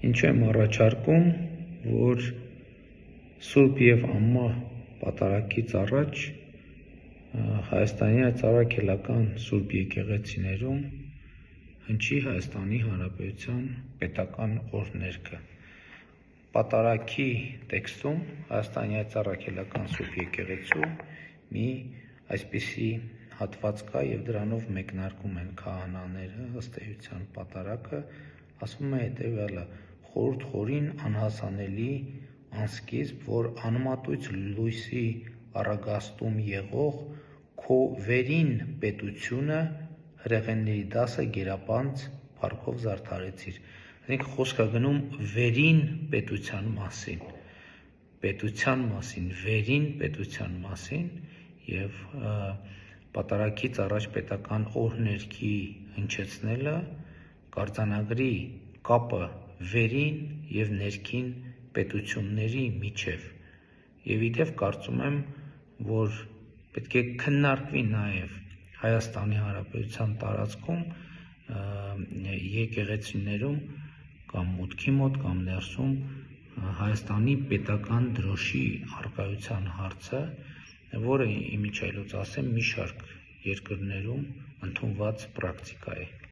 Ինչու եմ առաջարկում, որ Սուրբ և Ամմա պատարագից առաջ Հայաստանի Արաքելական Սուրբ եկեղեցիներում հնչի Հայաստանի Հանրապետության պետական օրհներգը։ Պատարագի տեքստում Հայաստանի Արաքելական Սուրբ եկեղեցու մի այսպիսի հատված կա և դրանով մեկնարկում են քահանաները ըստ էության պատարագը, ասվում է հետևյալը. խորհուրդ խորին անհասանելի անսկիզբ, որ անմատույց լույսի առագաստում եղող քո վերին պետությունը հրեղենների դասը գերապանծ փառքով զարդարեցիր։ Այսինքն խոսքը գնում վերին պետության մասին, վերին պետության մասին և պատարագից առաջ պետական օրհներգի հնչեցնելը կարձանագրի կապը վերին և ներքին պետությունների միջև։ Եվ իդեպ կարծում եմ, որ պետք է քննարկվի նաև Հայաստանի Հանրապետության տարածքում եկեղեցիներում կամ մուտքի մոտ կամ ներսում Հայաստանի պետական դրոշի առկայության հարցը, որը իմիջիայլոց ասեմ մի շարք երկրներում ընդունված պրակտիկա է։